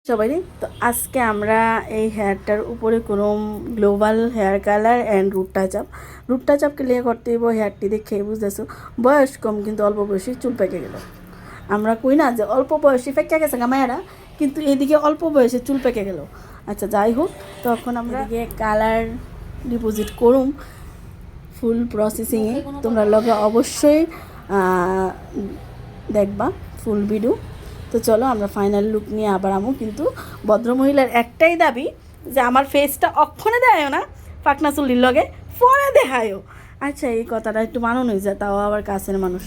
সবাই তো আজকে আমরা এই হেয়ারটার উপরে কোনো global hair colour and root touch up clear করতে হইব। হেয়ারটি দেখে বুঝতেছো বয়স কম কিন্তু অল্প বয়সে চুল পেকে গেল। আমরা কই না যে অল্প বয়সে পেকে গেছে গামায়েরা, কিন্তু এদিকে অল্প বয়সে চুল পেকে গেল। আচ্ছা যাই হোক, তখন আমরা এদিকে কালার ডিপোজিট করুম ফুল প্রসেসিংয়ে। তোমরা লগে অবশ্যই দেখবা ফুল ভিডিও। তো চলো আমরা ফাইনাল লুক নিয়ে আবার আমু। কিন্তু ভদ্রমহিলার একটাই দাবি যে আমার ফেসটা অক্ষণে দেখায়ও না, পাকনা চুলির লগে পরে দেখায়ও। আচ্ছা এই কথাটা একটু মানন হয়ে যায়, তাও আবার কাছের মানুষ।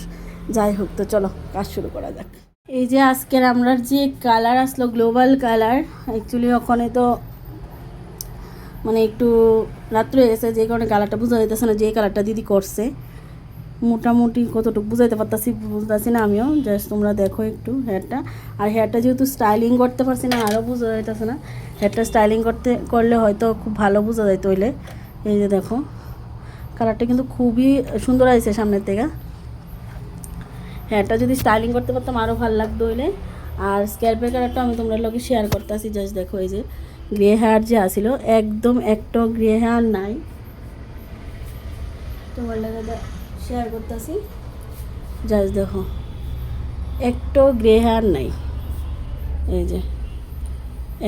যাই হোক, তো চলো কাজ শুরু করা যাক। এই যে আজকের আমরা যে কালার আসলো গ্লোবাল কালার, অ্যাকচুয়ালি ওখানে তো মানে একটু রাত্রে হয়ে গেছে, যে কারণে কালারটা বোঝা যাইতেছে না যে কালারটা দিদি করছে। মোটামুটি কতটুকু বুঝাইতে বুঝতেছি না আমিও। জাস্ট তোমরা দেখো একটু হেয়ারটা। আর হেয়ারটা যেহেতু স্টাইলিং করতে পারছি না, আরও বোঝা যাইতেছে না। হেয়ারটা স্টাইলিং করলে হয়তো খুব ভালো বোঝা যাইতো হইলে। এই যে দেখো কালারটা কিন্তু খুবই সুন্দর আছে সামনের থেকে। হেয়ারটা যদি স্টাইলিং করতে পারতাম আরও ভালো লাগতো হইলে। আর স্ক্যাল্পের কালারটা আমি তোমরা লোকে শেয়ার করতেছি। জাস্ট দেখো এই যে গ্রে হেয়ার যে আসিল, একদম একটা গ্রে হেয়ার নাই। তোমার লাগে শেয়ার করতেছি। জাস্ট দেখো একটু গ্রে হেয়ার নাই, এই যে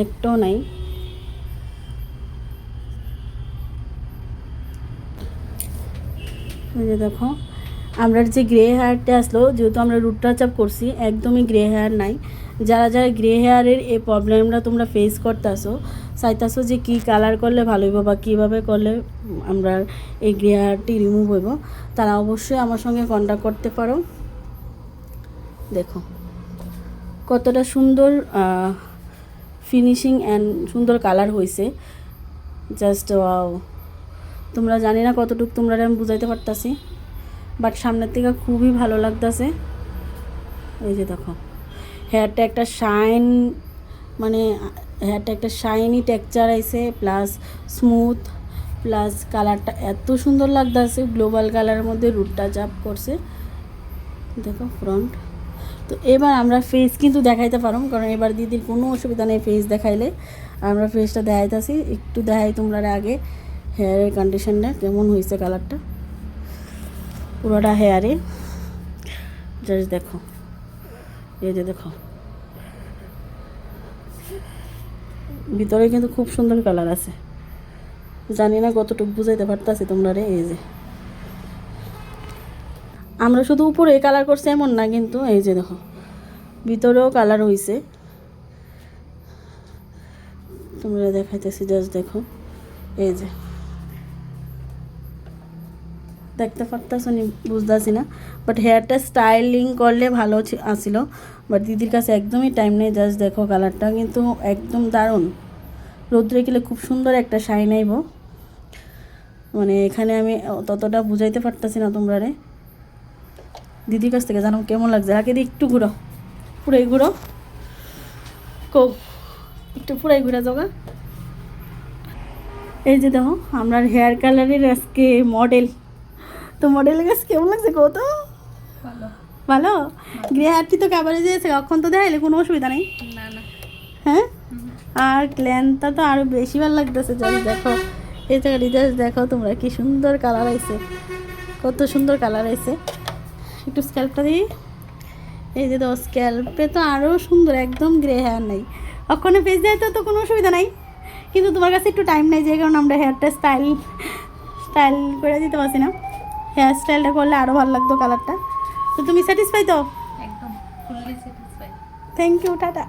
একটু নাই। এই যে দেখো আমরা যে গ্রে হেয়ারটা আসলো, যেহেতু আমরা রুট টাচ আপ করছি, একদমই গ্রে হেয়ার নাই। যারা যারা গ্রে হেয়ারের এই প্রবলেমটা তোমরা ফেস করতেছো, চাইতেছো যে কী কালার করলে ভালো হইব বা কীভাবে করলে আমরা এই গ্রে হেয়ারটি রিমুভ হইব, তারা অবশ্যই আমার সঙ্গে কন্ট্যাক্ট করতে পারো। দেখো কতটা সুন্দর ফিনিশিং অ্যান্ড সুন্দর কালার হয়েছে। Just wow. তোমরা জানি না কতটুকু তোমরা আমি বুঝাইতে পারতাছি, বাট সামনের থেকে খুবই ভালো লাগতেছে। এই যে দেখো হেয়ারটা একটা শাইন, মানে হেয়ারটা একটা শাইনি টেক্সচার আইছে, প্লাস স্মুথ, প্লাস কালারটা এত সুন্দর লাগতেছে। গ্লোবাল কালারের মধ্যে রুট টাচ আপ করছে। দেখো ফ্রন্ট। তো এবার আমরা ফেস কিন্তু দেখাইতে পারো, কারণ এবার দিদির কোনো অসুবিধা নেই ফেস দেখাইলে। আমরা ফেসটা দেখাইতেছি, একটু দেখাই তোমরা আগে হেয়ারের কন্ডিশনটা কেমন হয়েছে। কালারটা পুরোটা হেয়ারে জাস্ট দেখো। এই যে দেখো ভিতরে কিন্তু খুব সুন্দর কালার আছে। জানি না কতটুকু বুঝাইতে পারতাছি তোমরা রে। এই যে আমরা শুধু উপরে কালার করছি এমন না, কিন্তু এই যে দেখো ভিতরেও কালার হয়েছে। তোমরা দেখাইতেছি, জাস্ট দেখো। এই যে দেখতে পারতেছো নি বুঝতেছি না, বাট হেয়ারটা স্টাইলিং করলে ভালো আসিল, বাট দিদির কাছে একদমই টাইম নেই। জাস্ট দেখো কালারটা কিন্তু একদম দারুণ। রোদ্রে গেলে খুব সুন্দর একটা শাইন আইব। মানে এখানে আমি ততটা বুঝাইতে পারতেছি না তোমরা রে। দিদির কাছ থেকে জানো কেমন লাগছে। আগে একটু ঘুরো, পুরাই ঘুরো, একটু পুরাই ঘুরে যাওয়া। এই যে দেখো আমরা হেয়ার কালারের আজকে মডেল। তো মডেলের কাছে কেমন লাগছে কত ভালো। গ্রে হেয়ারটি তো কাবারে দিয়েছে, অক্ষণ তো দেখাইলে কোনো অসুবিধা নেই। হ্যাঁ, আর ক্ল্যানটা তো আরও বেশি ভালো লাগতেছে। জাস্ট দেখো এই জায়গাটি, জাস্ট দেখো তোমরা কি সুন্দর কালার আইছে, কত সুন্দর কালার আইছে। একটু স্ক্যাল্পটা দিই। এই যে তো স্ক্যাল্পে তো আরও সুন্দর, একদম গ্রে হেয়ার নেই। অক্ষণে ফেস দেয় তো কোনো অসুবিধা নাই, কিন্তু তোমার কাছে একটু টাইম নেই, যে কারণে আমরা হেয়ারটা স্টাইল করে দিতে পারছি না। হেয়ার স্টাইলটা করলে আরও ভালো লাগতো কালারটা। তো তুমি স্যাটিসফাই তো? একদম fully satisfy. Thank you, tata.